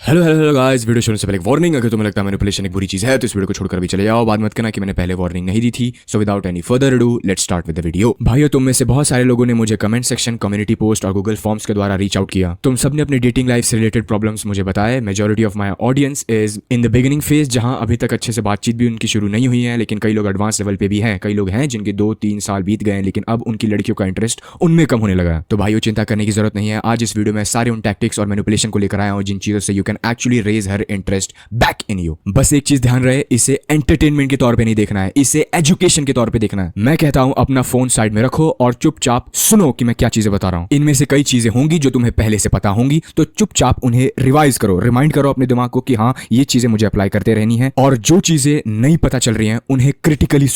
Hello hello hello guys, video शुरू से पहले एक वार्निंग। अगर तुम्हें लगता है मैनिपुलेशन एक बुरी चीज है तो इस वीडियो को छोड़कर भी चले जाओ। बात मत करना कि मैंने पहले वार्निंग नहीं दी थी। So without any further ado let's start with the video. भाइयों, तुम में से बहुत सारे लोगों ने मुझे कमेंट सेक्शन, कम्युनिटी पोस्ट और गूगल फॉर्म्स के द्वारा रीच आउट किया। तुम सबने अपनी डेटिंग लाइफ से रिलेटेड प्रॉब्लम्स मुझे बताए। Majority of my audience is in the beginning phase, जहां अभी तक अच्छे से बातचीत भी उनकी शुरू नहीं हुई है, लेकिन कई लोग एडवांस लेवल पे भी हैं। कई लोग हैं जिनके 2-3 साल बीत गए लेकिन अब उनकी लड़कियों का इंटरेस्ट उनमें कम होने लगा। तो भाइयों, चिंता करने की जरूरत नहीं है। आज इस वीडियो में सारे उन टैक्टिक्स और मैनिपुलेशन को लेकर आया हूं जिन चीजों से you can actually raise her interest back in you. बस एक चीज ध्यान रहे, इसे एंटरटेनमेंट के तौर पे नहीं देखना है, इसे एजुकेशन के तौर पे देखना है। मैं कहता हूं अपना फोन साइड में रखो और चुपचाप सुनो कि मैं क्या चीजें बता रहा हूं। इनमें से कई चीजें होंगी जो तुम्हें पहले से पता होंगी, तो चुपचाप उन्हें रिवाइज करो, रिमाइंड करो अपने दिमाग को कि हाँ, ये चीजें मुझे अप्लाई करते रहनी है। और जो चीजें नहीं पता चल रही हैं उन्हें क्रिटिकली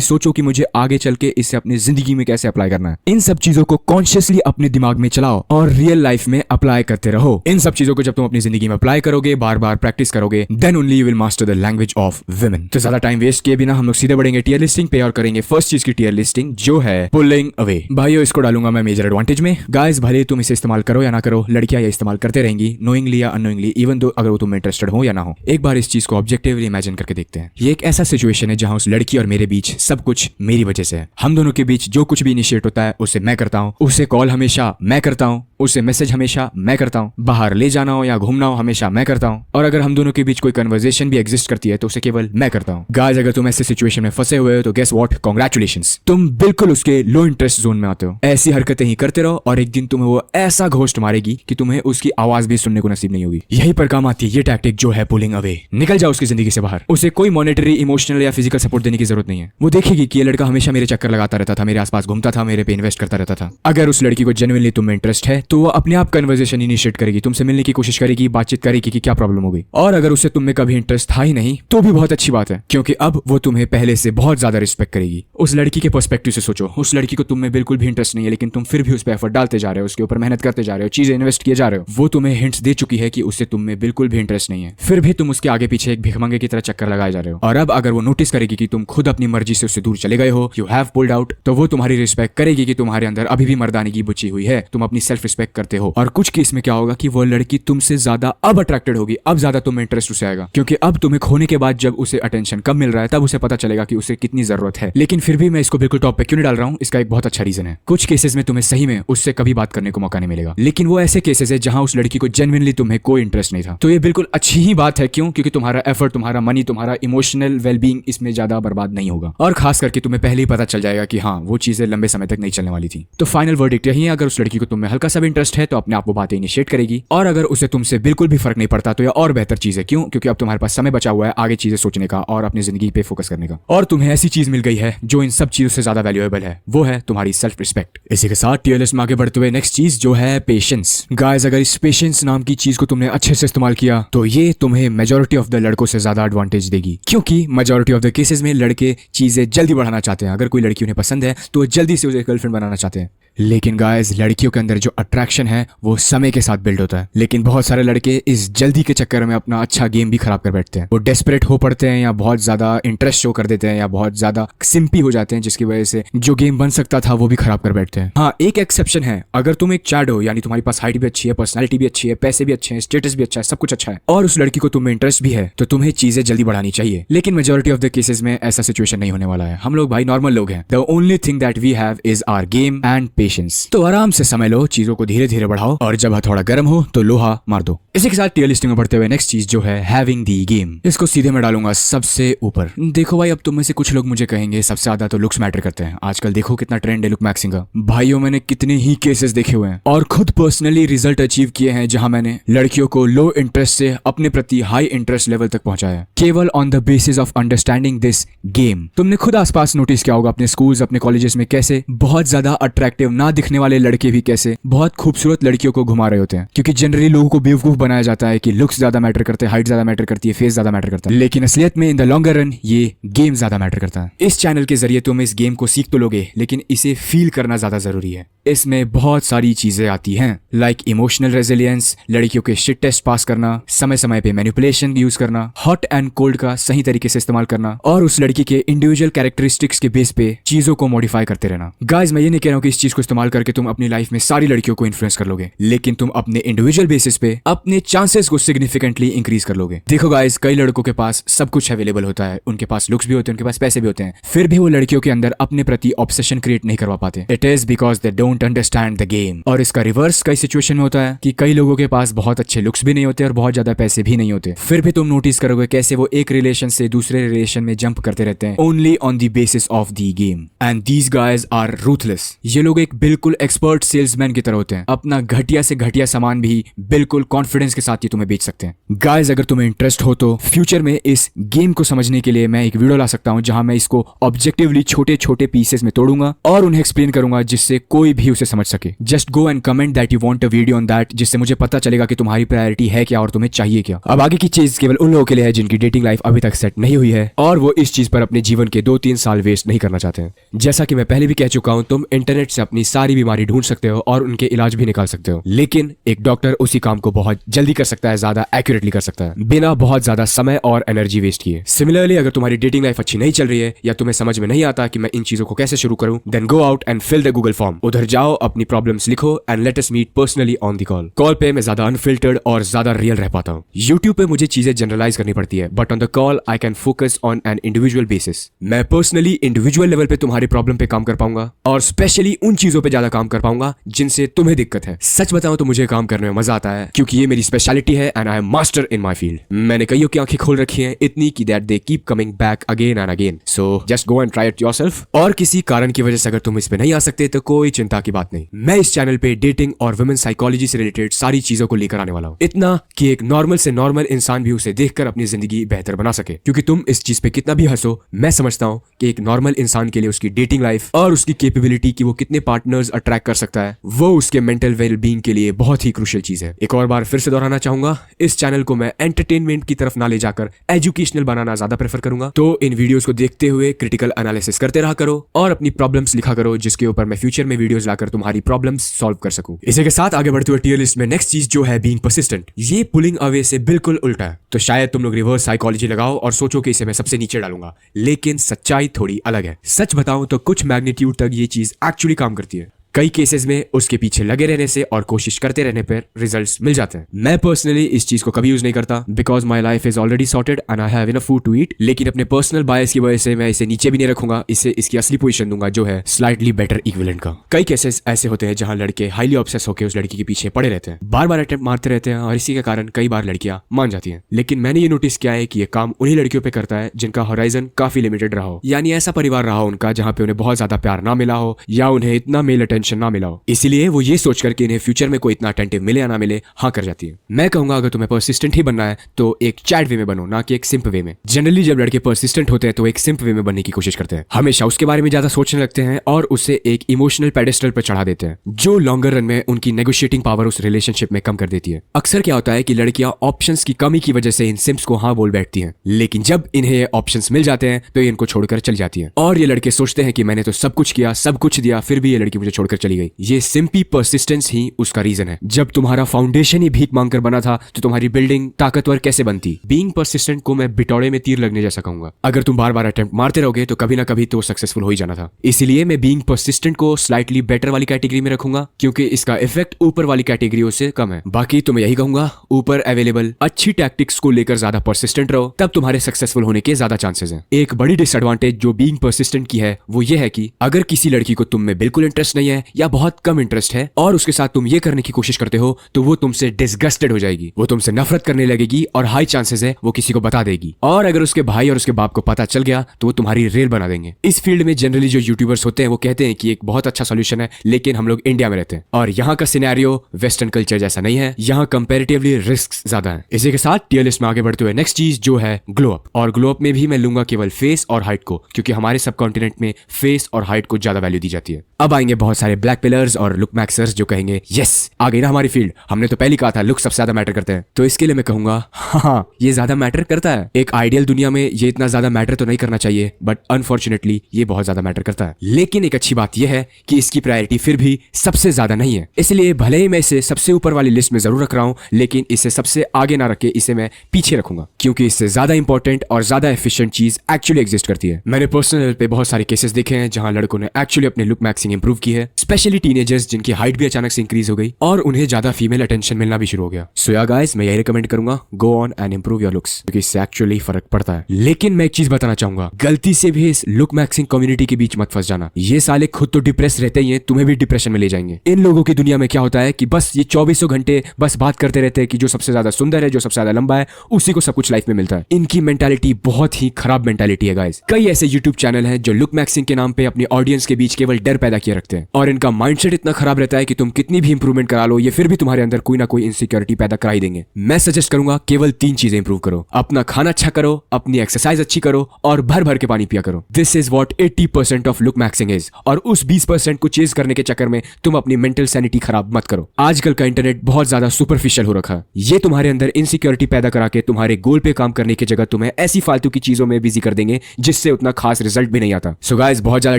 सोचो कि मुझे आगे चल के इसे अपनी जिंदगी में कैसे अप्लाई करना है। इन सब चीजों को कॉन्शियसली अपने दिमाग में चलाओ और रियल लाइफ में अप्लाई करते रहो। इन सब चीजों को जब तुम अपनी जिंदगी में अप्लाई करोगे, बार बार प्रैक्टिस करोगे, then only you will master the language of women. तो ज्यादा टाइम वेस्ट किए बिना हम लोग सीधे बढ़ेंगे टियर लिस्टिंग पे और करेंगे फर्स्ट चीज की टियर लिस्टिंग, जो है पुलिंग अवे। भाइयों, इसको डालूंगा मैं मेजर एडवांटेज में। गाइस, भले तुम इसे इस्तेमाल करो या ना करो, लड़कियां ये इस्तेमाल करते रहेंगी, नोइंगली या अननोइंगली, इवन दो अगर वो तुम इंटरेस्टेड हो या ना हो। एक बार इस चीज को ऑब्जेक्टिवली इमेजिन करके देखते हैं। ये एक ऐसा सिचुएशन है जहां उस लड़की और मेरे बीच सब कुछ मेरी वजह से है। हम दोनों के बीच जो कुछ भी इनिशिएट होता है उसे मैं करता हूं। उसे कॉल हमेशा मैं करता हूं, उसे मैसेज हमेशा मैं करता हूं, बाहर ले जाना हो या घूमना हो हमेशा मैं करता हूं, और अगर हम दोनों के बीच कोई कन्वर्सेशन भी एग्जिस्ट करती है तो उसे केवल मैं करता हूं। गाइस, अगर तुम ऐसे सिचुएशन में फंसे हुए हो तो गेस व्हाट, कांग्रेचुलेशंस, तुम बिल्कुल उसके लो इंटरेस्ट जोन में आते हो। ऐसी हरकतें ही करते रहो और एक दिन तुम्हें वो ऐसा घोस्ट मारेगी कि तुम्हें उसकी आवाज भी सुनने को नसीब नहीं होगी। यही पर काम आती है ये टैक्टिक, जो है पुलिंग अवे। निकल जाओ उसकी जिंदगी से बाहर। उसे कोई मॉनेटरी, इमोशनल या फिजिकल सपोर्ट देने की जरूरत नहीं है। वो देखेगी कि ये लड़का हमेशा मेरे चक्कर लगाता रहता था, मेरे आसपास घूमता था, मेरे पे इन्वेस्ट करता रहता था। अगर उस लड़की को जेन्युइनली तुम में इंटरेस्ट है तो वो अपने आप कन्वर्सेशन इनिशिएट करेगी, तुमसे मिलने की कोशिश करेगी, बातचीत करेगी कि क्या प्रॉब्लम हो गई। और अगर उसे तुम में कभी इंटरेस्ट था ही नहीं तो भी बहुत अच्छी बात है, क्योंकि अब वो तुम्हें पहले से बहुत ज्यादा रिस्पेक्ट करेगी। उस लड़की के पर्सपेक्टिव से सोचो। उस लड़की को तुम में बिल्कुल भी इंटरेस्ट नहीं है, लेकिन तुम फिर भी उस पर एफर्ट डालते जा रहे हो, उसके ऊपर मेहनत करते जा रहे हो, चीजें इन्वेस्ट किए जा रहे हो। वो तुम्हें हिंट्स दे चुकी है कि उससे तुम में बिल्कुल भी इंटरेस्ट नहीं है, फिर भी तुम उसके आगे पीछे एक भिखमंगे की तरह चक्कर लगाए जा रहे हो। और अब अगर वो नोटिस करेगी कि तुम खुद अपनी मर्जी से उससे दूर चले गए हो, यू हैव पुल्ड आउट, तो वो तुम्हारी रिस्पेक्ट करेगी कि तुम्हारे अंदर अभी भी मर्दानी की बुच्ची हुई है, तुम अपनी सेल्फ रिस्पेक्ट करते हो। और कुछ केस में क्या होगा कि वो लड़की तुमसे ज्यादा अब अट्रैक्टेड होगी, अब ज्यादा तुम्हें इंटरेस्ट उसे आएगा, क्योंकि अब तुम्हें खोने के बाद जब उसे अटेंशन कम मिल रहा है तब उसे पता चलेगा कि उसे कितनी जरूरत है। लेकिन फिर भी मैं इसको बिल्कुल टॉप पे क्यों नहीं डाल रहा हूं, इसका एक बहुत अच्छा रीजन है। कुछ केसेस में तुम्हें सही में उससे कभी बात करने को मौका नहीं मिलेगा, लेकिन वो ऐसे केसेस है जहां उस लड़की को जेन्युइनली तुम्हें कोई इंटरेस्ट नहीं था। तो ये बिल्कुल अच्छी ही बात है। क्यों? क्योंकि तुम्हारा एफर्ट, तुम्हारा मनी, तुम्हारा इमोशनल वेलबींग इसमें ज्यादा बर्बाद नहीं होगा, और खास करके तुम्हें पहले ही पता चल जाएगा कि हाँ, वो चीजें लंबे समय तक नहीं चलने वाली थी। तो फाइनल वर्डिक्ट यही है, अगर उस लड़की को तुम में हल्का सा भी इंटरेस्ट है तो अपने आप वो बातें इनिशिएट करेगी, और अगर उसे तुमसे बिल्कुल भी फर्क नहीं पड़ता तो यह और बेहतर चीज है। क्यों? क्योंकि अब तुम्हारे पास समय बचा हुआ है आगे चीजें सोचने का और अपनी जिंदगी पे फोकस करने का, और तुम्हें ऐसी चीज मिल गई है जो इन सब चीजों से ज्यादा वैल्यूएबल है, वो है तुम्हारी सेल्फ रिस्पेक्ट। इसी के साथ टियर लिस्ट में आगे बढ़ते हुए नेक्स्ट चीज जो है पेशेंस। गाइस, अगर इस पेशेंस नाम की चीज को तुमने अच्छे से इस्तेमाल किया तो ये तुम्हें मेजॉरिटी ऑफ द लड़कों से ज्यादा एडवांटेज देगी, क्योंकि मेजॉरिटी ऑफ द केसेस में लड़के चीजें जल्दी बढ़ाना चाहते हैं। अगर कोई लड़की उन्हें पसंद है तो जल्दी से उसे गर्लफ्रेंड बनाना चाहते हैं, लेकिन गाइस, लड़कियों के अंदर जो अट्रैक्शन है वो समय के साथ बिल्ड होता है। लेकिन बहुत सारे लड़के इस जल्दी के चक्कर में अपना अच्छा गेम भी खराब कर बैठते हैं। वो डेस्परेट हो पड़ते हैं या बहुत ज्यादा इंटरेस्ट शो कर देते हैं या बहुत ज्यादा सिंपी हो जाते हैं, जिसकी वजह से जो गेम बन सकता था वो भी खराब कर बैठते हैं। हाँ, एक एक्सेप्शन है। अगर तुम एक चैड हो, यानी तुम्हारी पास हाइट भी अच्छी है, पर्सनैलिटी भी अच्छी है, पैसे भी अच्छे हैं, स्टेटस भी अच्छा है, सब कुछ अच्छा है, और उस लड़की को तुम्हें इंटरेस्ट भी है, तो तुम्हें चीजें जल्दी बढ़ानी चाहिए। लेकिन मेजॉरिटी ऑफ द केसेस में ऐसा सिचुएशन नहीं होने वाला है। हम लोग भाई नॉर्मल लोग हैं। The only thing that we have is our game and patience. तो आराम से समय लो, चीजों को धीरे धीरे बढ़ाओ, और जब हथौड़ा गर्म हो तो लोहा मार दो। इसी के साथ टियर लिस्टिंग में बढ़ते हुए नेक्स्ट चीज जो है हैविंग दी गेम। इसको सीधे मैं डालूंगा सबसे ऊपर। देखो भाई, अब तुम में से कुछ लोग मुझे कहेंगे सबसे ज्यादा तो लुक्स मैटर करते हैं। आजकल देखो कितना ट्रेंड है लुक मैक्सिंग का। भाइयों, मैंने कितने ही केसेस देखे हुए हैं और खुद पर्सनली रिजल्ट अचीव किए हैं जहां मैंने लड़कियों को लो इंटरेस्ट से अपने प्रति हाई इंटरेस्ट लेवल तक पहुंचाया, केवल on the basis of understanding this game. तुमने खुद आसपास नोटिस किया होगा अपने स्कूल्स, अपने कॉलेजेस में, कैसे बहुत ज्यादा अट्रैक्टिव ना दिखने वाले लड़के भी कैसे बहुत खूबसूरत लड़कियों को घुमा रहे होते हैं, क्योंकि जनरली लोगों को बेवकूफ बनाया जाता है कि लुक्स ज्यादा मैटर करते हैं, हाइट ज्यादा मैटर करती है, फेस ज्यादा मैटर करता है, लेकिन असलियत में इन द लॉन्गर रन ये गेम ज्यादा मैटर करता है। इस चैनल के जरिए तुम इस गेम को सीख तो लोगे, लेकिन इसे फील करना ज्यादा जरूरी है। इसमें बहुत सारी चीजें आती हैं, लाइक इमोशनल रेजिलियंस, लड़कियों के शिट टेस्ट पास करना, समय समय पे मैनिपुलेशन यूज करना, हॉट एंड कोल्ड का सही तरीके से इस्तेमाल करना, और उस लड़की के इंडिविजुअल कैरेक्टरिस्टिक्स के बेस पे चीजों को मॉडिफाई करते रहना। गाइस, मैं ये नहीं कह रहा हूँ कि इस चीज को इस्तेमाल करके तुम अपनी लाइफ में सारी लड़कियों को इन्फ्लुएंस कर लोगे, लेकिन तुम अपने इंडिविजुअल बेसिस पे अपने चांसेस को सिग्निफिकेंटली इंक्रीज कर लोगे। देखो गाइस, कई लड़कों के पास सब कुछ अवेलेबल होता है, उनके पास लुक्स भी होते हैं, उनके पास पैसे भी होते हैं, फिर भी वो लड़कियों के अंदर अपने प्रति ऑब्सेशन क्रिएट नहीं करवा पाते। It is because they don't understand the game. और इसका रिवर्स कई सिचुएशन में होता है कि कई लोगों के पास बहुत अच्छे लुक्स भी नहीं होते और बहुत ज्यादा पैसे भी नहीं होते, फिर भी तुम नोटिस करोगे कैसे वो एक रिलेशन से दूसरे रिलेशन में जंप करते रहते हैं only on the basis of the game. And these guys are ruthless. ये लोग एक बिल्कुल एक्सपर्ट सेल्समैन की तरह होते हैं, अपना घटिया से घटिया सामान भी बिल्कुल कॉन्फिडेंस के साथ ये तुम्हें बेच सकते हैं। गाइज, अगर तुम्हें इंटरेस्ट हो तो फ्यूचर में इस गेम को समझने के लिए मैं एक वीडियो ला सकता हूं जहां मैं इसको ऑब्जेक्टिवली छोटे छोटे पीसेस में तोड़ूंगा और उन्हें एक्सप्लेन करूंगा जिससे कोई भी उसे समझ सके। Just go and comment that you want a video on that, जिससे मुझे पता चलेगा कि तुम्हारी प्रायोरिटी है क्या और तुम्हें चाहिए क्या। अब आगे की चीज केवल उन लोगों के लिए है जिनकी डेटिंग लाइफ अभी तक सेट नहीं हुई है और वो इस चीज पर अपने जीवन के 2-3 साल वेस्ट नहीं करना चाहते हैं। जैसा कि मैं पहले भी कह चुका हूं, तुम इंटरनेट से अपनी सारी बीमारी ढूंढ सकते हो और उनके इलाज भी निकाल सकते हो, लेकिन एक डॉक्टर उसी काम को बहुत जल्दी कर सकता है, ज्यादा एक्यूरेटली कर सकता है, बिना बहुत ज्यादा समय और एनर्जी वेस्ट किए। सिमिलरली, अगर तुम्हारी डेटिंग लाइफ अच्छी नहीं चल रही है या तुम्हें समझ में नहीं आता कि मैं इन चीजों को कैसे शुरू करूं, then go out and fill the Google form. उधर जाओ, अपनी प्रॉब्लम्स लिखो and let us meet personally on the call. Call पे मैं ज्यादा अनफिल्टर्ड और ज्यादा रियल रह पाता हूं। यूट्यूब पे मुझे चीजें जनरलाइज करनी पड़ती है, but on the call I can focus on an individual basis. मैं पर्सनली इंडिविजुअल लेवल पे तुम्हारी प्रॉब्लम पे काम कर पाऊंगा और स्पेशली उन चीजों पे ज्यादा काम कर पाऊंगा जिनसे तुम्हें दिक्कत है। सच बताऊं तो मुझे काम करने में मजा आता है क्योंकि ये मेरी स्पेशलिटी है and I am master in my field. मैंने कईयों की आंखें खोल रखी हैं, इतनी कि that they keep coming back again and again. So just go and try it yourself. और किसी कारण की वजह से अगर तुम इस पे नहीं आ सकते तो कोई चिंता की बात नहीं, मैं इस चैनल पे डेटिंग और वुमेन साइकोलॉजी से रिलेटेड सारी चीजों को लेकर आने वाला हूं, इतना कि एक नॉर्मल से नॉर्मल इंसान भी उसे देखकर अपनी जिंदगी बेहतर बना सके। क्योंकि तुम इस चीज पे कितना भी हंसो, मैं समझता हूं कि एक नॉर्मल इंसान के लिए उसकी डेटिंग लाइफ और उसकी कैपेबिलिटी कि वो कितने पार्टनर्स अट्रैक्ट कर सकता है, वो उसके मेंटल वेल बीइंग के लिए बहुत ही क्रूशियल चीज है। एक और बार फिर से दोहराना चाहूंगा, इस चैनल को मैं एंटरटेनमेंट की तरफ ना ले जाकर एजुकेशनल बनाना ज्यादा प्रेफर करूंगा। तो इन वीडियोस को देखते हुए क्रिटिकल एनालिसिस करते रहा करो और अपनी प्रॉब्लम्स लिखा करो, जिसके ऊपर मैं फ्यूचर में वीडियोस लाकर तुम्हारी प्रॉब्लम्स सॉल्व कर सकूं। इसी के साथ आगे बढ़ते हुए टियर लिस्ट में नेक्स्ट चीज जो है बीइंग परसिस्टेंट, ये पुलिंग अवे से बिल्कुल उल्टा है। तो शायद तुम लोग रिवर्स साइकोलॉजी लगाओ और सोचो कि इसे मैं सबसे नीचे डालूंगा, लेकिन सच्चाई थोड़ी अलग है। सच बताऊं तो कुछ मैग्नीट्यूड तक ये चीज एक्चुअली काम करती है। कई केसेस में उसके पीछे लगे रहने से और कोशिश करते रहने पर रिजल्ट्स मिल जाते हैं। मैं पर्सनली इस चीज को कभी यूज नहीं करता because my life is already sorted and I have enough food to eat, लेकिन अपने पर्सनल बायस की वजह से मैं इसे नीचे भी नहीं रखूंगा, इसे इसकी असली पोजीशन दूंगा जो है स्लाइटली बेटर इक्विवेलेंट का। कई केसेस ऐसे होते हैं जहां लड़के हाईली ऑब्सेस होकर उस लड़की के पीछे पड़े रहते हैं, बार बार अटेम्प्ट मारते रहते हैं और इसी के कारण कई बार लड़कियां मान जाती हैं। लेकिन मैंने ये नोटिस किया है कि ये काम उन्हीं लड़कियों पे करता है जिनका होराइजन काफी लिमिटेड रहा हो, यानी ऐसा परिवार रहा हो उनका जहां पे उन्हें बहुत ज्यादा प्यार ना मिला हो या उन्हें इतना मेल अटेंशन ना मिला हो, इसीलिए वो ये सोच करके इन्हें फ्यूचर में कोई इतना अटेंटिव मिले या ना मिले हाँ कर जाती है। मैं कहूंगा अगर तुम्हें परसिस्टेंट ही बनना है तो एक चैट वे में बनो, ना कि एक सिंप वे में। जनरली जब लड़के परसिस्टेंट होते हैं तो एक सिंप वे में बनने की कोशिश करते हैं, हमेशा उसके बारे में ज्यादा सोचने लगते हैं और उसे एक इमोशनल पेडेस्टल पर चढ़ा देते हैं, जो लॉन्गर रन में उनकी नेगोशिएटिंग पावर उस रिलेशनशिप में कम कर देती है। अक्सर क्या होता है कि लड़कियां ऑप्शंस की कमी की वजह से इन सिम्प्स को हाँ बोल बैठती हैं, लेकिन जब इन्हें ऑप्शंस मिल जाते हैं तो ये इनको छोड़कर चली जाती हैं और ये लड़के सोचते हैं कि मैंने तो सब कुछ किया, सब कुछ दिया, फिर भी ये लड़की मुझे छोड़कर चली गई। ये सिंपी परसिस्टेंस ही उसका रीजन है। जब तुम्हारा फाउंडेशन ही भीख मांगकर बना था तो तुम्हारी बिल्डिंग ताकतवर कैसे बनती। बीइंग परसिस्टेंट को मैं बिटौड़े में तीर लगने जैसा कहूंगा, अगर तुम बार बार अटेम्प्ट मारते रहोगे तो कभी ना कभी तो सक्सेसफुल हो ही जाना था। इसीलिए मैं बीइंग परसिस्टेंट को स्लाइटली बेटर वाली कैटेगरी में रखूंगा क्योंकि इसका इफेक्ट ऊपर वाली कैटेगरियों से कम है। बाकी तो मैं यही कहूंगा, ऊपर अवेलेबल अच्छी टैक्टिक्स को लेकर ज्यादा परसिस्टेंट रहो, तब तुम्हारे सक्सेसफुल होने के ज्यादा चांसेस हैं। एक बड़ी डिसएडवांटेज जो बीइंग परसिस्टेंट की है वो ये है कि अगर किसी लड़की को तुम में बिल्कुल इंटरेस्ट नहीं है या बहुत कम इंटरेस्ट है और उसके साथ तुम ये करने की कोशिश करते हो तो वो तुमसे डिसगस्टेड हो जाएगी, वो तुमसे नफरत करने लगेगी और हाई चांसेस है वो किसी को बता देगी। और अगर उसके भाई और उसके बाप को पता चल गया तो वो तुम्हारी रेल बना देंगे। इस फील्ड में जनरली जो यूट्यूबर्स होते हैं वो कहते हैं कि एक बहुत अच्छा सोल्यूशन है, लेकिन हम लोग इंडिया में रहते हैं और यहाँ का सिनेरियो वेस्टर्न कल्चर जैसा नहीं है, यहाँ कंपैरेटिवली रिस्क ज्यादा है। इसी के साथ टियर लिस्ट में आगे बढ़ते हुए नेक्स्ट चीज जो है ग्लो अप, और ग्लो अप में भी मैं लूंगा केवल फेस और हाइट को, क्योंकि हमारे सब कॉन्टिनेंट में फेस और हाइट को ज्यादा वैल्यू दी जाती है। अब आएंगे बहुत सारे ब्लैक पिलर्स और लुक मैक्सर्स जो कहेंगे यस आ गई ना हमारी फील्ड, हमने तो पहले कहा था लुक सबसे ज्यादा मैटर करते हैं। तो इसके लिए मैं कहूंगा हाँ ये ज्यादा मैटर करता है। एक आइडियल दुनिया में ये इतना ज्यादा मैटर तो नहीं करना चाहिए, बट अनफॉर्चुनेटली ये बहुत ज्यादा मैटर करता है। लेकिन एक अच्छी बात यह है कि इसकी प्रायोरिटी फिर भी सबसे ज्यादा नहीं है, इसलिए भले ही मैं इसे सबसे ऊपर वाली लिस्ट में जरूर रख रहा हूं, लेकिन इसे सबसे आगे ना रख के इसे मैं पीछे रखूंगा, क्योंकि इससे ज्यादा इंपॉर्टेंट और ज्यादा एफिशिएंट चीज एक्चुअली एग्जिस्ट करती है। मैंने पर्सनल पे बहुत सारे केसेस देखे हैं जहां लड़कों ने एक्चुअली अपने लुक मैक्सिंग इंप्रूव की है, स्पेशली टीनेजर्स जिनकी हाइट भी अचानक से इंक्रीज हो गई और उन्हें ज्यादा फीमेल अटेंशन मिलना भी शुरू हो गया। सो या गाइस, मैं यही रिकमेंड करूंगा, go on and improve your looks, क्योंकि इससे एक्चुअली फर्क पड़ता है। लेकिन मैं एक चीज बताना चाहूंगा, गलती से भी इस लुक मैक्सिंग कम्युनिटी के बीच मत फंस जाना। ये साले खुद तो डिप्रेस रहते ही हैं, तुम्हें भी डिप्रेशन में ले जाएंगे। इन लोगों की दुनिया में क्या होता है कि बस ये 24 घंटे बस बात करते रहते हैं कि जो सबसे ज्यादा सुंदर है, जो सबसे ज्यादा लंबा है, उसी को सब कुछ लाइफ में मिलता है। इनकी मेंटालिटी बहुत ही खराब मेंटालिटी है गाइस। कई ऐसे यूट्यूब चैनल हैं जो लुक मैक्सिंग के नाम पे अपनी ऑडियंस के बीच केवल डर पैदा किए रखते हैं, और इनका माइंडसेट इतना खराब रहता है कि तुम कितनी भी इंप्रूवमेंट करा लो, ये फिर भी तुम्हारे अंदर कोई ना कोई इनसिक्योरिटी पैदा करा ही देंगे। मैं सजेस्ट करूंगा केवल 3 चीजें इंप्रूव करो। अपना खाना अच्छा करो, अपनी एक्सरसाइज अच्छी करो और भर भर के पानी पिया करो। This is what 80% of look maxing is. और उस 20% को चेज करने के चक्कर में तुम अपनी मेंटल सैनिटी खराब मत करो। आजकल का इंटरनेट बहुत ज्यादा सुपरफिशियल हो रखा है। ये तुम्हारे अंदर इनसिक्योरिटी पैदा करा के तुम्हारे गोल पे काम करने की जगह तुम्हें ऐसी फालतू की चीजों में बिजी कर देंगे जिससे उतना खास रिजल्ट भी नहीं आता। सो गाइस, बहुत ज्यादा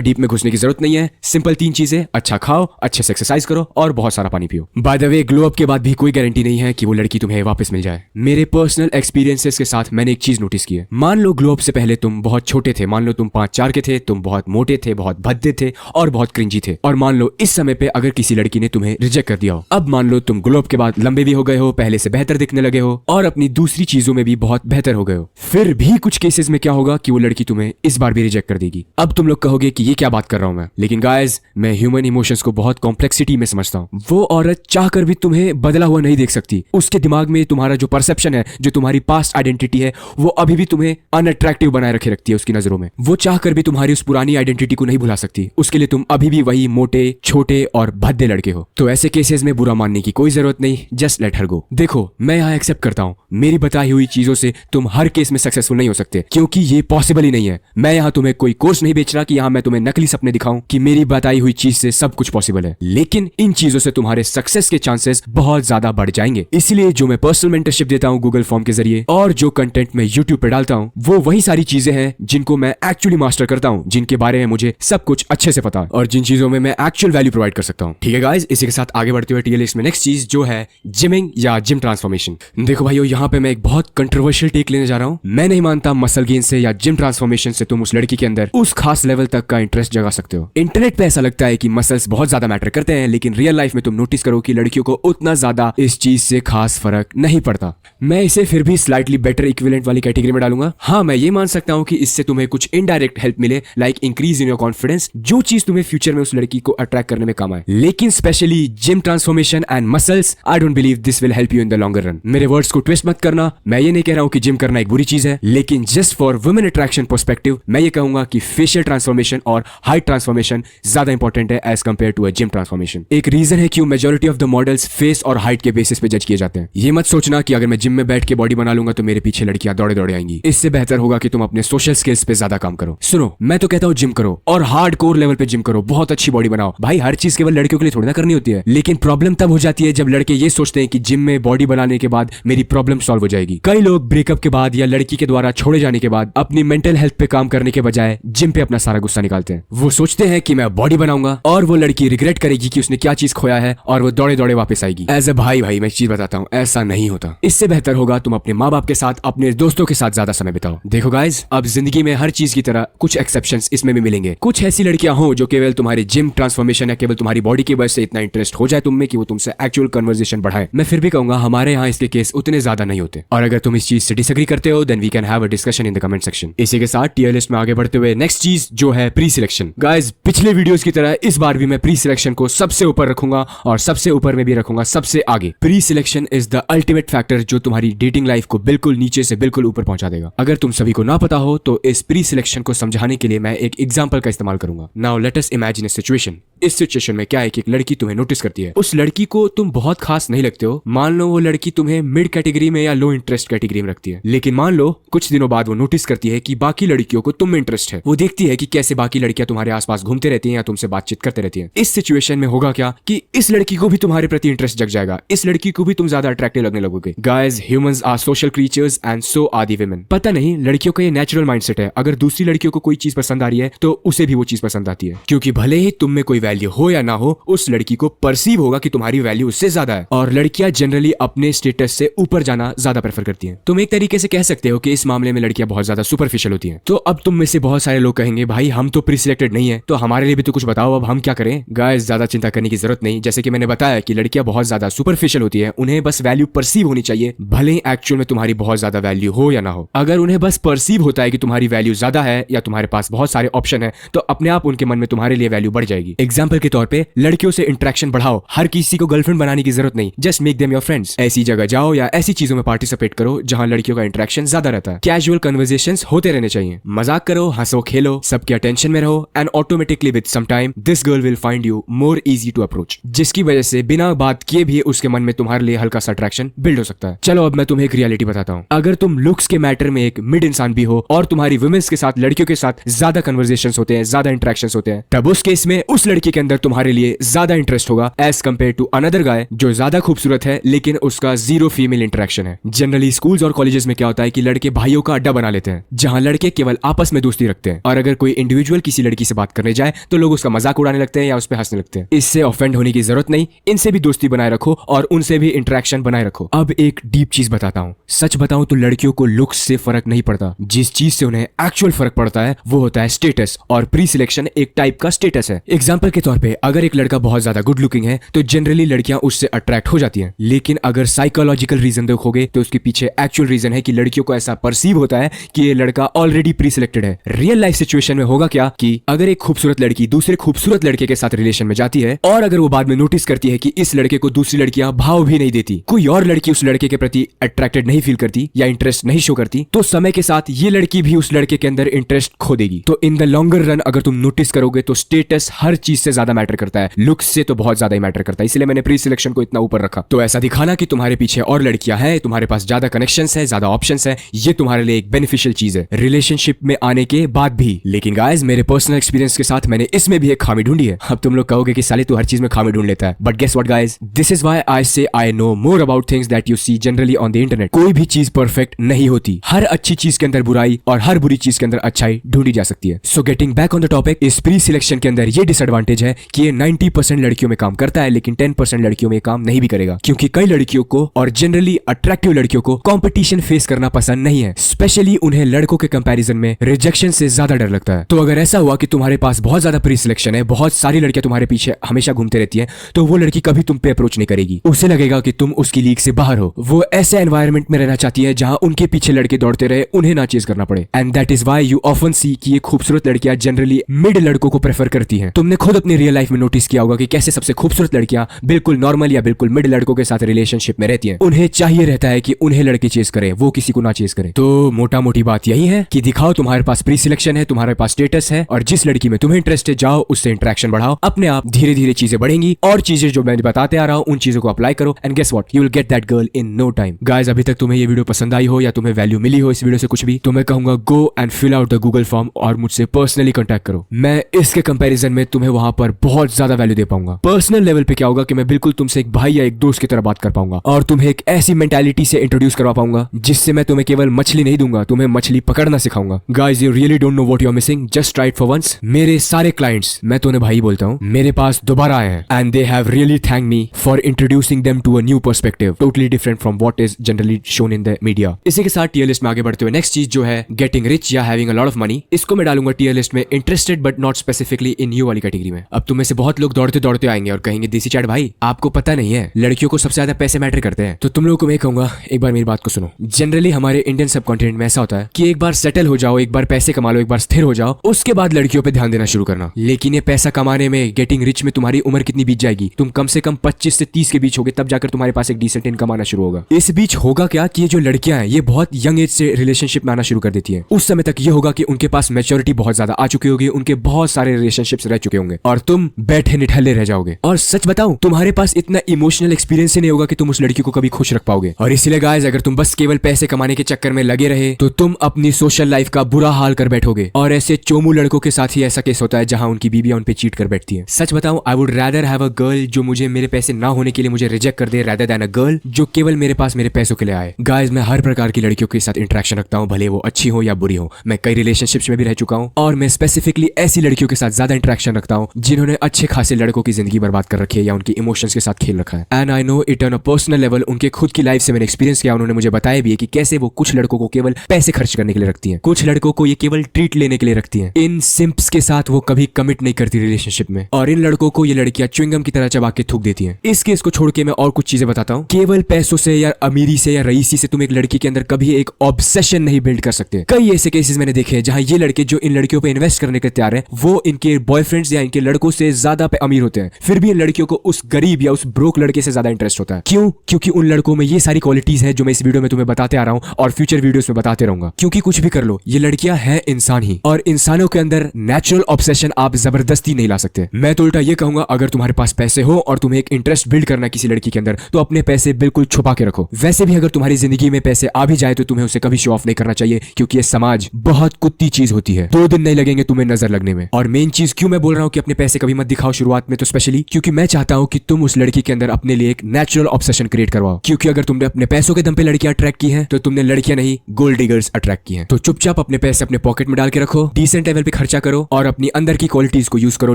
डीप में घुसने की जरूरत नहीं है। सिंपल 3 चीजें, अच्छा खाओ, अच्छे से एक्सरसाइज करो और बहुत सारा पानी पियो। By the way, glow up के बाद भी कोई गारंटी नहीं है कि वो लड़की तुम्हें वापस मिल जाए। मेरे पर्सनल एक्सपीरियंसेस के साथ मैंने एक चीज नोटिस की है। मान लो ग्लो अप से पहले तुम बहुत छोटे थे, मान लो तुम 5'4" के थे, तुम बहुत मोटे थे, बहुत भद्दे थे और बहुत क्रिंजी थे, और मान लो इस समय पे अगर किसी लड़की ने तुम्हें रिजेक्ट कर दिया हो। अब मान लो तुम ग्लो अप के बाद लंबे भी हो गए हो, पहले से बेहतर दिखने लगे हो और अपनी दूसरी चीजों में भी बहुत बेहतर हो गए हो। फिर भी कुछ केसेस में क्या होगा कि वो लड़की तुम्हें इस बार भी रिजेक्ट कर देगी। अब तुम लोग कहोगे कि ये क्या बात कर रहा हूं मैं, लेकिन गाइस, मैं ह्यूमन इमोशंस को बहुत कॉम्प्लेक्सिटी में समझता हूं। वो औरत चाहकर भी तुम्हें बदला हुआ नहीं देख सकती। उसके दिमाग में तुम्हारा जो परसेप्शन है, जो तुम्हारी पास्ट आइडेंटिटी है, वो अभी भी तुम्हें अनअट्रैक्टिव बनाए रखे रखती है उसकी नजरों में। वो चाहकर भी तुम्हारी उस पुरानी आइडेंटिटी को नहीं भुला सकती। उसके लिए तुम अभी भी वही मोटे, छोटे और भद्दे लड़के हो। तो ऐसे केसेस में बुरा मानने की कोई जरूरत नहीं, जस्ट लेट हर गो। देखो, मैं यहाँ एक्सेप्ट करता हूँ, मेरी बताई हुई चीजों से तुम हर केस में सक्सेसफुल नहीं हो सकते, क्योंकि ये पॉसिबल ही नहीं है। मैं यहाँ तुम्हें कोई कोर्स नहीं बेच रहा कि यहाँ मैं तुम्हें नकली सपने दिखाऊं कि मेरी बताई हुई चीज से सब कुछ पॉसिबल है, लेकिन इन चीजों से तुम्हारे सक्सेस के चांसेस बहुत ज्यादा बढ़ जाएंगे। इसलिए जो मैं पर्सनल मेंटरशिप देता हूँ गूगल फॉर्म के जरिए और जो कंटेंट मैं यूट्यूब पे डालता हूँ, वो वही सारी चीजें हैं जिनको मैं एक्चुअली मास्टर करता हूँ, जिनके बारे में मुझे सब कुछ अच्छे से पता है और जिन चीजों में मैं एक्चुअल वैल्यू प्रोवाइड कर सकता हूँ। ठीक है गाइस, इसी के साथ आगे बढ़ते हुए टीएल लिस्ट में नेक्स्ट चीज जो है जिमिंग या जिम ट्रांसफॉर्मेशन। देखो भाइयों, यहाँ पे मैं एक बहुत कंट्रोवर्शियल टेक लेने जा रहा हूँ। मैं नहीं मानता मसल गेन से या जिम ट्रांसफॉर्मेशन से तुम उस लड़की के अंदर उस खास लेवल तक का इंटरेस्ट जगा सकते हो। इंटरनेट पे ऐसा लगता है कि मसल्स बहुत ज्यादा मैटर करते हैं, लेकिन रियल लाइफ में तुम नोटिस करो कि लड़कियों को उतना ज्यादा इस चीज से खास फर्क नहीं पड़ता। मैं इसे फिर भी स्लाइटली बेटर इक्विवेलेंट वाली कैटेगरी में डालूंगा। हाँ, मैं ये मान सकता हूँ कि इससे तुम्हें कुछ इनडायरेक्ट हेल्प मिले, like increase in your confidence, जो चीज तुम्हें फ्यूचर में उस लड़की को अट्रैक्ट करने में काम आए। लेकिन specially gym transformation and muscles, I don't believe this will help you in the longer run. मेरे वर्ड्स को ट्विस्ट मत करना, मैं ये नहीं कह रहा हूँ कि जिम करना एक बुरी चीज है, लेकिन just for women attraction perspective मैं ये कहूंगा कि फेशियल ट्रांसफॉर्मेशन और हाइट ट्रांसफॉर्मेशन ज्यादा इंपॉर्टेंट है as compare to a gym transformation. एक रीजन है क्यों majority of the models face और हाइट के बेसिस पे जज किए जाते हैं। ये मत सोचना कि अगर मैं जिम में बैठ के बॉडी बना लूंगा तो मेरे पीछे लड़कियां दौड़े दौड़े आएंगी। इससे बेहतर होगा कि तुम अपने सोशल स्किल्स पे ज्यादा काम करो। सुनो, मैं तो कहता हूँ जिम करो और हार्ड कोर लेवल पे जिम करो, बहुत अच्छी बॉडी बनाओ। भाई, हर चीज केवल लड़कियों के लिए थोड़ी ना करनी होती है, लेकिन प्रॉब्लम तब हो जाती है जब लड़के ये सोचते हैं कि जिम में बॉडी बनाने के बाद मेरी प्रॉब्लम सॉल्व हो जाएगी। कई लोग ब्रेकअप के बाद या लड़की के द्वारा छोड़े जाने के बाद अपनी मेंटल हेल्थ पे काम करने के बजाय जिम पे अपना सारा गुस्सा निकालते हैं। वो सोचते हैं कि मैं बॉडी बनाऊंगा और वो लड़की रिग्रेट करेगी कि उसने क्या चीज खोया है और वो दौड़े दौड़े वापस आएगी। एज ए भाई मैं एक चीज बताता हूँ, ऐसा नहीं होता। इससे बेहतर होगा तुम अपने माँ बाप के साथ, अपने दोस्तों के साथ ज्यादा समय बिताओ। देखो गाइज, अब जिंदगी में हर चीज की तरह कुछ एक्सेप्शंस इसमें भी मिलेंगे। कुछ ऐसी लड़कियां हो जो केवल तुम्हारी जिम ट्रांसफॉर्मेशन या केवल तुम्हारी बॉडी की वजह से इतना इंटरेस्ट हो जाए तुम में कि वो तुमसे एक्चुअल कन्वर्सेशन बढ़ाए। मैं फिर भी कहूंगा हमारे यहाँ इसके केस उतने ज्यादा नहीं होते, और अगर तुम इस चीज से डिसएग्री करते हो then we can have a discussion in the comment section. इसी के साथ टियर लिस्ट में आगे बढ़ते हुए नेक्स्ट चीज जो है प्री सिलेक्शन। गाइज, पिछले वीडियोस की तरह इस बार भी मैं प्री सिलेक्शन को सबसे ऊपर रखूंगा और सबसे ऊपर में भी रखूंगा सबसे आगे। Pre selection is the ultimate factor जो तुम्हारी डेटिंग लाइफ को बिल्कुल नीचे से बिल्कुल ऊपर पहुंचा देगा। अगर तुम सभी को ना पता हो तो इस प्री सिलेक्शन को समझाने के लिए मैं एक एग्जांपल का इस्तेमाल करूंगा। Now let us imagine a situation. इस सिचुएशन में क्या है कि एक लड़की तुम्हें नोटिस करती है। उस लड़की को तुम बहुत खास नहीं लगते हो। मान लो वो लड़की तुम्हें मिड कैटेगरी में या लो इंटरेस्ट कैटेगरी में रखती है, लेकिन मान लो कुछ दिनों बाद वो नोटिस करती है कि बाकी लड़कियों को तुम में इंटरेस्ट है। वो देखती है कि कैसे बाकी लड़कियां तुम्हारे आसपास घूमते रहती हैं या तुमसे बातचीत करते रहती हैं। इस सिचुएशन में होगा क्या कि इस लड़की को भी तुम्हारे प्रति इंटरेस्ट जग जाएगा, इस लड़की को भी तुम ज्यादा अट्रैक्टिव लगने लगोगे। Guys, humans are social creatures and so are the women. पता नहीं, लड़कियों का ये नेचुरल माइंडसेट है, अगर दूसरी लड़कियों को कोई चीज पसंद आ रही है तो उसे भी वो चीज पसंद आती है, क्योंकि भले ही तुम में कोई वैल्यू हो या ना हो, उस लड़की को परसीव होगा कि तुम्हारी वैल्यू उससे ज्यादा है। और लड़कियां जनरली अपने स्टेटस से ऊपर जाना ज्यादा प्रेफर करती हैं। तुम एक तरीके से कह सकते हो कि इस मामले में लड़कियां बहुत ज्यादा सुपरफिशियल होती हैं। तो अब तुम में से बहुत सारे लोग कहेंगे, भाई हम तो प्री सिलेक्टेड नहीं है, तो हमारे लिए भी तो कुछ बताओ, अब हम क्या करें गाइस, ज्यादा चिंता करने की जरूरत नहीं। जैसे कि मैंने बताया कि लड़कियां बहुत ज्यादा सुपरफिशियल होती है, उन्हें बस वैल्यू परसीव होनी चाहिए, भले ही एक्चुअल में तुम्हारी बहुत ज्यादा वैल्यू हो या ना हो। अगर उन्हें बस परसीव होता है कि तुम्हारी वैल्यू ज्यादा है या तुम्हारे पास बहुत सारे ऑप्शन है, तो अपने आप उनके मन में तुम्हारे लिए वैल्यू बढ़ जाएगी। एग्जाम्पल के तौर पे लड़कियों से इंटरेक्शन बढ़ाओ, हर किसी को गर्लफ्रेंड बनाने की जरूरत नहीं, just make them your friends. ऐसी जगह जाओ या ऐसी चीजों में पार्टिसिपेट करो जहां लड़कियों का इंटरेक्शन ज्यादा रहता है। कैजुअल कन्वर्सेशंस होते रहने चाहिए, मजाक करो, हंसो खेलो, सबके अटेंशन में रहो, and automatically with some time this girl will find you more easy to approach, जिसकी वजह से बिना बात किए भी उसके मन में तुम्हारे लिए हल्का सा अट्रैक्शन बिल्ड हो सकता है। चलो अब मैं तुम्हें एक रियलिटी बताता हूँ। अगर तुम लुक्स के मैटर में एक मिड इंसान भी हो और तुम्हारी वुमेन्स के साथ, लड़कियों के साथ ज्यादा कन्वर्सेशंस होते हैं, ज्यादा इंटरेक्शंस होते हैं, तब उस केस में उस लड़की के अंदर तुम्हारे लिए ज्यादा इंटरेस्ट होगा as compare to another guy जो ज्यादा खूबसूरत है लेकिन उसका जीरो फीमेल इंटरेक्शन है। जनरली स्कूल्स और कॉलेजेस में क्या होता है कि लड़के भाइयों का अड्डा बना लेते हैं जहां लड़के केवल आपस में दोस्ती रखते हैं, और अगर कोई इंडिविजुअल किसी लड़की से बात करने जाए तो लोग उसका मजाक उड़ाने लगते हैं या उस पर हंसने लगते हैं। इससे ऑफेंड होने की जरूरत नहीं, इनसे भी दोस्ती बनाए रखो और उनसे भी इंटरेक्शन बनाए रखो। अब एक डीप चीज बताता हूँ, सच बताऊं तो लड़कियों को लुक्स से फर्क नहीं पड़ता, जिस चीज से उन्हें एक्चुअल फर्क पड़ता है वो होता है स्टेटस, और प्री सिलेक्शन एक टाइप का स्टेटस है। एग्जाम्पल के तौर पे अगर एक लड़का बहुत ज्यादा गुड लुकिंग है तो जनरली लड़कियां उससे अट्रैक्ट हो जाती हैं, लेकिन अगर साइकोलॉजिकल रीजन देखोगे तो उसके पीछे एक्चुअल रीजन है कि लड़कियों को ऐसा परसीव होता है कि ये लड़का ऑलरेडी प्री सिलेक्टेड है। रियल लाइफ सिचुएशन में होगा क्या कि अगर एक खूबसूरत लड़की दूसरे खूबसूरत लड़के के साथ रिलेशन में जाती है और अगर वो बाद में नोटिस करती है कि इस लड़के को दूसरी लड़कियां भाव भी नहीं देती, कोई और लड़की उस लड़के के प्रति अट्रैक्टेड नहीं फील करती या इंटरेस्ट नहीं शो करती, तो समय के साथ ये लड़की भी उस लड़के के अंदर इंटरेस्ट खो देगी। तो इन द लॉन्गर रन अगर तुम नोटिस करोगे तो स्टेटस हर चीज से ज्यादा मैटर करता है, लुक्स से तो बहुत ज्यादा ही मैटर करता है। इसलिए मैंने प्री सिलेक्शन को इतना ऊपर रखा। तो ऐसा दिखाना कि तुम्हारे पीछे और लड़कियां हैं, तुम्हारे पास ज्यादा कनेक्शंस है, ज्यादा ऑप्शंस है, ये तुम्हारे लिए एक बेनिफिशियल चीज है रिलेशनशिप में आने के बाद भी। लेकिन गाइस, मेरे पर्सनल एक्सपीरियंस के साथ मैंने इसमें भी एक खामी ढूंढी है। अब तुम लोग कहोगे कि साले तू हर चीज में खामी ढूंढ लेता है, but guess what guys, this is why I say I know more about things that you see generally on the internet. कोई भी चीज परफेक्ट नहीं होती, हर अच्छी चीज के अंदर बुराई और हर बुरी चीज के अंदर अच्छाई ढूंढी जा सकती है। So getting back on the topic, इस प्री सिलेक्शन के अंदर ये डिसएडवांटेज है कि ये 90% लड़कियों में काम करता है लेकिन 10% लड़कियों में काम नहीं भी करेगा, क्योंकि कई लड़कियों को और जनरली अट्रैक्टिव लड़कियों को कंपटीशन फेस करना पसंद नहीं है, स्पेशली उन्हें लड़कों के कंपैरिजन में रिजेक्शन से ज्यादा डर लगता है। तो अगर ऐसा हुआ कि तुम्हारे पास बहुत ज्यादा प्री सिलेक्शन है, बहुत सारी लड़कियां तुम्हारे पीछे हमेशा घूमते रहती है, तो वो लड़की कभी तुम पे अप्रोच नहीं करेगी, उसे लगेगा कि तुम उसकी लीग से बाहर हो। वो ऐसे एनवायरमेंट में रहना चाहती है जहां उनके पीछे लड़के दौड़ते रहे, उन्हें ना चेज करना पड़े। And that is why you often see कि ये खूबसूरत लड़कियां जनरली मिड लड़कों को प्रेफर करती हैं। तुमने खुद अपनी रियल लाइफ में नोटिस किया होगा कि कैसे सबसे खूबसूरत लड़कियां बिल्कुल नॉर्मल या बिल्कुल मिड लड़कों के साथ रिलेशनशिप में रहती हैं। उन्हें चाहिए रहता है कि उन्हें लड़के चेज करें, वो किसी को ना चेज करें। तो मोटा मोटी बात यही है कि दिखाओ तुम्हारे पास प्री सिलेक्शन है, तुम्हारे पास स्टेटस है, और जिस लड़की में तुम्हें इंटरेस्ट है जाओ उससे इंटरेक्शन बढ़ाओ, अपने आप धीरे धीरे चीजें बढ़ेंगी और चीजें जो मैं बताते आ रहा हूं उन चीजों को अप्लाई करो, and guess what, you will get that girl in no time. Guys, अभी तक तुम्हें ये वीडियो पसंद आई हो या तुम्हें वैल्यू मिली हो इस वीडियो से कुछ भी, तो मैं कहूंगा go and fill out the Google form और मुझसे पर्सनली कांटेक्ट करो। मैं इसके कंपैरिजन में तुम्हें वहां पर बहुत ज्यादा वैल्यू दे पाऊंगा। पर्सनल लेवल पे क्या होगा कि मैं बिल्कुल तुमसे एक भाई या एक दोस्त की तरह बात कर पाऊंगा और तुम्हें एक ऐसी मेंटालिटी से इंट्रोड्यूस करवा पाऊंगा जिससे मैं तुम्हें केवल मछली नहीं दूंगा, तुम्हें मछली पकड़ना सिखाऊंगा। Guys, you really don't know what you are missing, just try it for once. मेरे सारे क्लाइंट्स, मैं तो उन्हें भाई बोलता हूं, मेरे पास दोबारा आए हैं and they have really thank me for introducing them to a new perspective, totally different from what is generally shown in the media. इसी के साथ टियर लिस्ट में आगे बढ़ते हुए नेक्स्ट चीज जो है गेटिंग रिच या having a lot of money, इसको मैं डालूंगा टियर लिस्ट में interested but not specifically in you वाली कैटेगरी में। अब तुम में से बहुत लोग दौड़ते दौड़ते आएंगे और कहेंगे देसी चैट भाई आपको पता नहीं है लड़कियों को सबसे ज्यादा पैसे मैटर करते हैं। तो तुम लोगों को मैं कहूंगा एक बार मेरी बात को सुनो। जनरली हमारे इंडियन सब कॉन्टिनेंट में ऐसा होता है कि एक बार सेटल हो जाओ, एक बार पैसे कमा लो, एक बार स्थिर हो जाओ, उसके बाद लड़कियों पे ध्यान देना शुरू करना। लेकिन ये पैसा कमाने में, गेटिंग रिच में तुम्हारी उम्र कितनी बीत जाएगी? तुम कम से कम 25 से 30 के बीच होगे, तब जाकर तुम्हारे पास एक डिसेंट इनकम आना शुरू होगा। इस बीच होगा क्या कि ये जो लड़कियां हैं ये बहुत यंग एज से रिलेशनशिप में आना शुरू कर देती हैं। उस समय तक ये होगा कि उनके पास मैच्योरिटी बहुत ज्यादा आ चुकी होगी, उनके बहुत सारे रिलेशनशिप्स रह चुके होंगे और तुम बैठे निठल्ले रह जाओगे। और सच बताऊं, तुम्हारे पास इतना इमोशनल एक्सपीरियंस ही नहीं होगा कि तुम उस लड़की को कभी खुश रख पाओगे। और इसीलिए गाइस, अगर तुम बस केवल पैसे कमाने के चक्कर में लगे रहे तो तुम अपनी सोशल लाइफ का बुरा हाल कर बैठोगे। और ऐसे चोमू लड़कों के साथ ही ऐसा केस होता है जहां उनकी बीबियां उन पे चीट कर बैठती हैं। सच बताऊं, I would rather have a girl जो मुझे मेरे पैसे ना होने के लिए मुझे रिजेक्ट कर दे, रादर देन अ गर्ल जो केवल मेरे पास मेरे पैसों के लिए आए। गाइस, मैं हर प्रकार की लड़कियों के साथ इंटरेक्शन रखता हूं, भले वो अच्छी हो या बुरी हो। मैं कई रिलेशनशिप्स में भी रह चुका हूं और मैं स्पेसिफिकली ऐसी लड़कियों के साथ ज्यादा इंटरेक्शन रखता हूं जिन्होंने अच्छे खासे लड़कों की जिंदगी बर्बाद कर रखी है या उनकी इमोशंस के साथ खेल रखा है। And I know it on a personal level, उनके खुद की लाइफ से मैंने एक्सपीरियंस किया। उन्होंने मुझे बताया भी है कि कैसे वो कुछ लड़कों को केवल पैसे खर्च करने के लिए रखती हैं, कुछ लड़कों को ये केवल ट्रीट लेने के लिए रखती हैं। इन सिंप्स के साथ वो कभी कमिट नहीं करती रिलेशनशिप में, और इन लड़कों को ये लड़कियां च्युइंगम की तरह चबा के थूक देती हैं। इस केस को छोड़ के मैं और कुछ चीजें बताता हूँ। केवल पैसों से या अमीरी से या रईसी से तुम एक लड़की के अंदर कभी एक ऑब्सेशन नहीं बिल्ड कर सकते। कई ऐसे केसेस मैंने देखे हैं जहां ये लड़के जो इन लड़कियों पे इन्वेस्ट करने के तैयार है वो इनके बॉयफ्रेंड्स या इनके लड़कों से ज्यादा अमीर होते हैं, फिर भी इन लड़कियों को उस गरीब या उस ब्रोक लड़के से ज्यादा इंटरेस्ट होता है। क्यों? क्योंकि उन लड़कों में ये सारी क्वालिटीज है जो मैं इस वीडियो में तुम्हें बताते आ रहा हूं और फ्यूचर वीडियोस में बताते रहूंगा। क्योंकि कुछ भी कर लो, ये लड़कियां हैं इंसान ही, और इंसानों के अंदर नेचुरल ऑब्सेशन आप जबरदस्ती नहीं ला सकते। मैं तो उल्टा ये कहूंगा, अगर तुम्हारे पास पैसे हो और तुम्हें एक इंटरेस्ट बिल्ड करना किसी लड़की के अंदर, तो अपने पैसे बिल्कुल छुपा के रखो। वैसे भी अगर तुम्हारी जिंदगी में पैसे आ भी जाए तो तुम्हें उसे कभी शो ऑफ नहीं करना चाहिए, क्योंकि ये समाज बहुत कुत्ती चीज होती है। 2 दिन नहीं लगेंगे तुम्हें नजर लगने में। और मेन चीज क्यों मैं बोल रहा हूं कि अपने पैसे कभी मत दिखाओ शुरुआत में, तो स्पेशली क्योंकि मैं चाहता हूं कि तुम उस लड़की के अंदर अपने लिए एक नेचुरल ऑब्सेशन क्रिएट करवाओ। क्योंकि अगर तुमने अपने पैसों के दम पे लड़कियां अट्रैक्ट की हैं, तो तुमने लड़कियां नहीं गोल्ड डिगर्स अट्रैक्ट की हैं। तो चुपचाप अपने पैसे अपने पॉकेट में डाल के रखो, डिसेंट लेवल पे खर्चा करो और अपनी अंदर की क्वालिटीज को यूज करो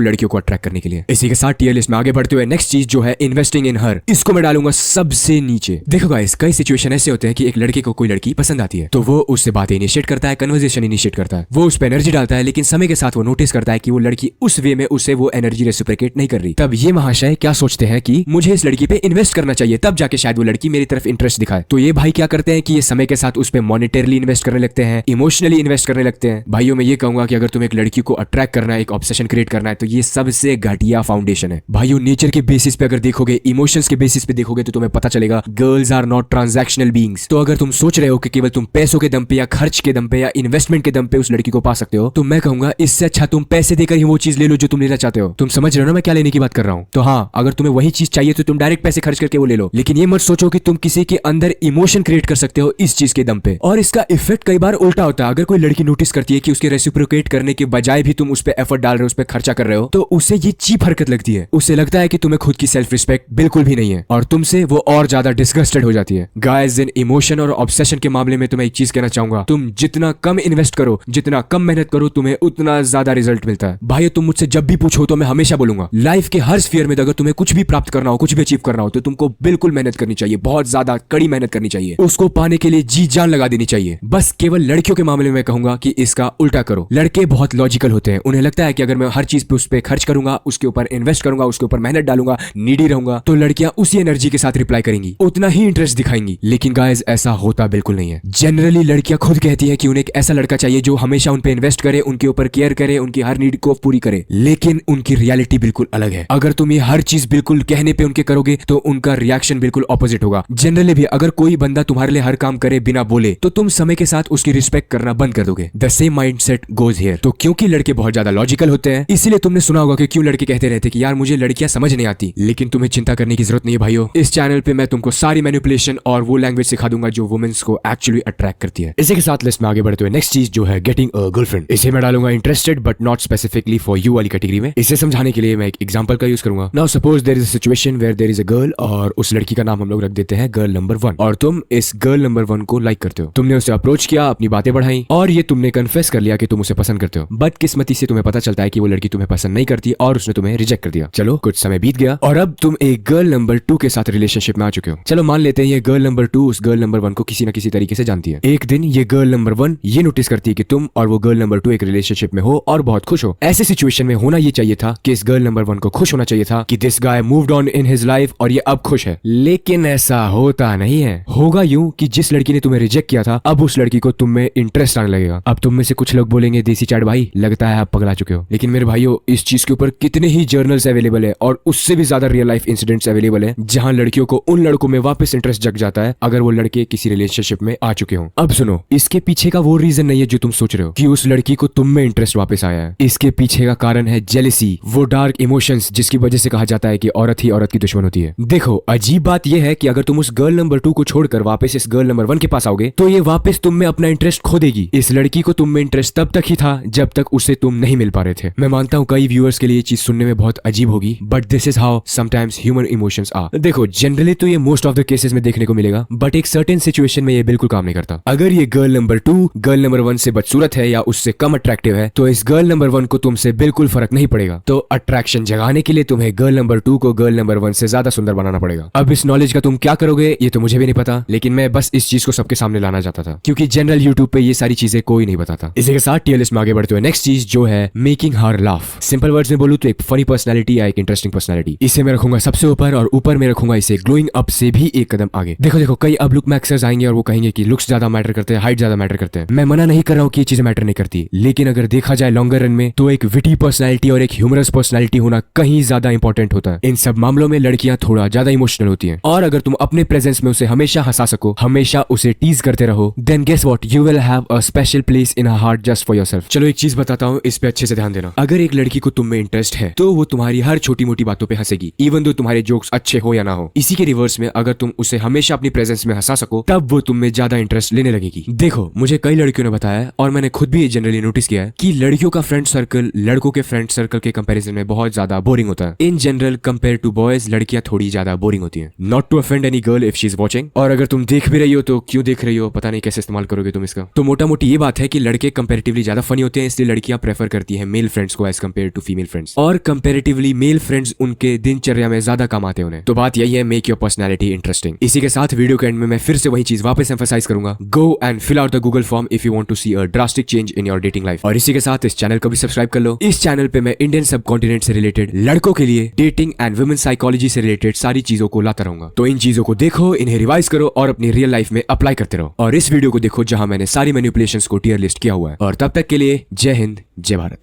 लड़कियों को अट्रैक्ट करने के लिए। इसी के साथ टियर लिस्ट में आगे बढ़ते हुए नेक्स्ट चीज जो है इन्वेस्टिंग इन हर, इसको मैं डालूंगा सबसे नीचे। देखो गाइस, कई सिचुएशन ऐसे होते हैं कि एक लड़के को कोई लड़की पसंद आती है, तो वो उससे बातें इनिशिएट करता है, कन्वर्सेशन इनिशिएट करता है, वो उस पर एनर्जी डालता है, लेकिन समय के साथ वो नोटिस करता है कि वो लड़की उस वे में उसे वो एनर्जी रेसिप्रोकेट नहीं कर रही। तब ये महाशय क्या सोचते हैं कि मुझे इस लड़की पे इन्वेस्ट करना चाहिए, तब जाके शायद वो लड़की मेरी तरफ इंटरेस्ट दिखाए। तो ये भाई क्या करते हैं कि ये समय के साथ उस पे मॉनिटरली इन्वेस्ट करने लगते हैं, इमोशनली इन्वेस्ट करने लगते हैं। भाइयों मैं ये कहूंगा कि अगर तुम एक लड़की को अट्रैक्ट करना है, एक ऑब्सेशन क्रिएट करना है, तो ये सबसे घटिया फाउंडेशन है। भाइयों नेचर के बेसिस पे अगर देखोगे, इमोशंस के बेसिस पे देखोगे, तो तुम्हें पता चलेगा girls are not transactional beings. तो अगर तुम सोच रहे हो कि केवल तुम पैसों के दम पे या खर्च के दम पे या इन्वेस्टमेंट के दम पे उस लड़की को पा सकते हो, तो मैं कहूंगा इससे अच्छा तुम पैसे देकर ही वो चीज ले लो जो तुम लेना चाहते हो। तुम समझ रहे हो ना मैं क्या लेने की बात कर रहा हूँ? तो हाँ, अगर तुम्हें वही चीज चाहिए तो तुम डायरेक्ट पैसे खर्च करके वो ले लो, लेकिन ये मत सोचो कि तुम किसी के अंदर इमोशन क्रिएट कर सकते हो इस चीज के दम पे। और इसका इफेक्ट कई बार उल्टा होता है। अगर कोई लड़की नोटिस करती है कि उसके रेसिप्रोकेट करने के बजाय भी तुम उस पर एफर्ट डाल रहे हो, उस पर खर्चा कर रहे हो, तो उसे ये चीप हरकत लगती है। उसे लगता है कि तुम्हें खुद की सेल्फ रिस्पेक्ट बिल्कुल भी नहीं है और तुमसे वो और ज्यादा डिस्गस्टेड हो जाती है। गाइस, इन इमोशन और ऑब्सेशन के मामले में तो मैं एक चीज कहना चाहूंगा, तुम जितना कम इन्वेस्ट करो, जितना कम मेहनत करो, तुम्हें उतना ज्यादा रिजल्ट मिलता है। भाई तुम मुझसे जब भी पूछो तो मैं हमेशा बोलूंगा, लाइफ के हर स्फीयर में अगर तुम्हें कुछ भी प्राप्त करना हो, कुछ भी अचीव करना हो, तो तुमको बिल्कुल मेहनत करनी चाहिए, बहुत ज्यादा कड़ी मेहनत करनी चाहिए, उसको पाने के लिए जी जान लगा देनी चाहिए। बस केवल लड़कियों के मामले में कहूंगा कि इसका उल्टा करो। लड़के बहुत लॉजिकल होते हैं, उन्हें लगता है कि अगर मैं हर चीज पे उस पे खर्च करूंगा, उसके ऊपर इन्वेस्ट करूंगा, उसके ऊपर मेहनत डालूंगा, नीडी रहूंगा, तो लड़कियां उसी एनर्जी के साथ रिप्लाई करेंगी, उतना ही इंटरेस्ट दिखाएंगी। लेकिन गाइस ऐसा होता बिल्कुल नहीं है। जनरली लड़कियां खुद कहती है कि उन्हें एक ऐसा लड़का चाहिए जो हमेशा उन पे इन्वेस्ट करे, उनके ऊपर केयर करे, उनकी हर नीड को पूरी करे। लेकिन उनकी रियलिटी बिल्कुल अलग है। अगर तुम ये हर चीज बिल्कुल कहने पे उनके करोगे तो उनका रिएक्शन बिल्कुल ऑपोजिट होगा। जनरली भी अगर कोई बंदा तुम्हारे लिए हर काम करे बिना बोले, तो तुम समय के साथ उसकी रिस्पेक्ट करना बंद कर दोगे। The same mindset goes here. तो क्योंकि लड़के बहुत ज्यादा लॉजिकल होते हैं, इसीलिए तुमने सुना होगा कि क्यों लड़के कहते रहते कि यार मुझे लड़कियां समझ नहीं आती। लेकिन तुम्हें चिंता करने की जरूरत नहीं है भाइयों। इस चैनल पे मैं तुमको सारी मैनिपुलेशन और वो लैंग्वेज सिखा दूंगा जो वुमेन्स को एक्चुअली अट्रैक्ट करती है। इसी के साथ लिस्ट में आगे बढ़ते हुए नेक्स्ट चीज जो है गेटिंग अ गर्लफ्रेंड। इसे मैं डालूंगा interested but not specifically for you वाली कैटेगरी में। इसे समझाने के लिए मैं एक एग्जांपल का यूज करूंगा। Now suppose there is a situation where there is a girl और उस लड़की का नाम हम लोग रख देते हैं गर्ल नंबर 1, और तुम इस गर्ल नंबर 1 को लाइक करते हो। तुमने उसे अप्रोच किया, अपनी बातें बढ़ाई और ये तुमने कन्फेस कर लिया कि तुम उसे पसंद करते हो। बट किस्मती से तुम्हें पता चलता है कि वो लड़की तुम्हें पसंद नहीं करती और उसने तुम्हें रिजेक्ट कर दिया। चलो कुछ समय बीत गया और अब तुम एक गर्ल नंबर 2 के साथ रिलेशनशिप में आ चुके हो। चलो मान लेते हैं ये गर्ल नंबर 2 उस गर्ल नंबर 1 को किसी न किसी तरीके से जानती है। एक दिन ये गर्ल नंबर 1 ये नोटिस करती है कि तुम और वो गर्ल नंबर 2 एक रिलेशनशिप में हो और बहुत खुश हो। ऐसे सिचुएशन में होना ये चाहिए था कि इस गर्ल नंबर 1 को खुश होना चाहिए था कि this guy moved on in his life और ये अब खुश है। लेकिन ऐसा होता नहीं है। होगा यूं कि जिस लड़की ने तुम्हें रिजेक्ट किया था, अब उस लड़की को तुम में इंटरेस्ट आने लगेगा। अब तुम में से कुछ लोग बोलेंगे देसी चैट भाई लगता है आप पगला चुके हो। लेकिन मेरे भाइयों इस चीज के ऊपर कितने ही जर्नल्स अवेलेबल है और उससे भी ज्यादा रियल लाइफ इंसिडेंट्स अवेलेबल है जहां लड़कियों को उन लड़कों में वापस इंटरेस्ट जग जाता है अगर वो लड़के किसी रिलेशनशिप में आ चुके हों। अब सुनो, इसके पीछे का वो रीजन नहीं है जो तुम सोच रहे हो कि उस लड़की को तुम में इंटरेस्ट वापस आया है। इसके पीछे का कारण है जेलसी, वो डार्क इमोशंस जिसकी वजह से कहा जाता है कि औरत ही औरत की दुश्मन होती है। देखो अजीब बात यह है कि अगर तुम उस गर्ल नंबर 2 को छोड़कर वापस इस गर्ल नंबर 1 के पास आओगे तो ये वापस तुम में अपना इंटरेस्ट खो देगी। इस लड़की को तुम में इंटरेस्ट तब तक ही था जब तक उसे तुम नहीं मिल पा रहे थे। मैं मानता हूँ कई व्यूअर्स के लिए ये चीज सुनने में बहुत अजीब होगी, but this is how sometimes human emotions are. देखो जनरली तो ये मोस्ट ऑफ द केसेस में देखने को मिलेगा, बट एक सर्टेन सिचुएशन में ये बिल्कुल काम नहीं करता। अगर ये गर्ल नंबर 2 गर्ल नंबर 1 से बदसूरत है या उससे कम अट्रैक्टिव है तो इस गर्ल नंबर 1 को तुमसे बिल्कुल फर्क नहीं पड़ेगा। तो अट्रैक्शन जगाने के लिए तुम्हें गर्ल नंबर 2 को गर्ल नंबर 1 से ज्यादा सुंदर बनाना पड़ेगा। अब इस नॉलेज का तुम क्या करोगे ये तो मुझे भी नहीं पता, लेकिन मैं बस इस चीज को सबके सामने लाना चाहता था क्योंकि जनरल यूट्यूब पे ये सारी चीजें कोई नहीं बताता। इसी के साथ टियर लिस्ट में आगे बढ़ते हुए नेक्स्ट चीज जो है making her laugh. Simple words में बोलूं तो एक फनी पर्सनालिटी या एक इंटरेस्टिंग पर्सनालिटी। इसे मैं रखूंगा सबसे ऊपर और ऊपर में रखूंगा इसे ग्लोइंग अप से भी एक कदम आगे। देखो कई अब लुक मैक्सर्स आएंगे और वो कहेंगे कि लुक्स ज्यादा मैटर करते हैं, हाइट ज्यादा मैटर करते हैं। मैं मना नहीं कर रहा हूँ कि ये चीजें मैटर नहीं करती, लेकिन अगर देखा जाए लॉन्गर रन में तो एक विटी पर्सनालिटी और एक ह्यूमरस पर्सनालिटी होना कहीं ज्यादा इंपॉर्टेंट होता है। इन सब मामलों में लड़कियां थोड़ा ज्यादा इमोशनल होती हैं और अगर तुम अपने प्रेजेंस में उसे हमेशा हंसा सको, हमेशा उसे टीज करते रहो, then guess what, you will have a special place in her heart just for yourself. चलो एक चीज बताता हूँ, इस पे अच्छे से ध्यान देना। अगर एक लड़की को तुम में इंटरेस्ट है तो वो तुम्हारी हर छोटी मोटी बातों पे हंसेगी, इवन दो तुम्हारे जोक्स अच्छे हो या ना हो। इसी के रिवर्स में अगर तुम उसे हमेशा अपनी प्रेजेंस में हंसा सको तब वो तुम में ज्यादा इंटरेस्ट लेने लगेगी। देखो मुझे कई लड़कियों ने बताया और मैंने खुद भी जनरली नोटिस किया है कि लड़कियों का फ्रेंड सर्कल लड़कों के फ्रेंड सर्कल के कंपैरिजन में बहुत ज्यादा बोरिंग होता है। In general compare to boys लड़कियां थोड़ी ज्यादा बोरिंग होती हैं। Not to offend any girl if she is watching, और अगर तुम देख भी रही हो तो क्यों देख रही हो, पता नहीं कैसे इस्तेमाल करोगे तुम इसका। तो मोटा मोटी ये बात है कि लड़के कंपैरेटिवली ज्यादा फनी होते हैं, इसलिए लड़कियां प्रेफर करती हैं मेल फ्रेंड्स को as compare to female friends, और कंपैरेटिवली मेल फ्रेंड्स उनके दिनचर्या में ज्यादा काम आते हैं उन्हें। तो बात यही है, मेक योर पर्सनैलिटी इंटरेस्टिंग। इसी के साथ वीडियो के एंड में मैं फिर से वही चीज वापस एम्फसाइज करूंगा, go and fill out the Google form if you want to see a drastic change in your dating life. और इसी के साथ इस चैनल को भी सब्सक्राइब कर लो। इस चैनल पे मैं इंडियन सब कॉन्टिनेंट से रिलेटेड लड़कों के लिए डेटिंग एंड वुमेन साइकोलॉजी से रिलेटेड सारी चीजों को लाता रहूंगा। तो इन चीजों को देखो, इन्हें रिवाइज करो और अपनी रियल लाइफ में अप्लाई करते रहो। और इस वीडियो को देखो जहां मैंने सारी मैनिपुलेशंस को टियर लिस्ट किया हुआ है। और तब तक के लिए जय हिंद, जय भारत।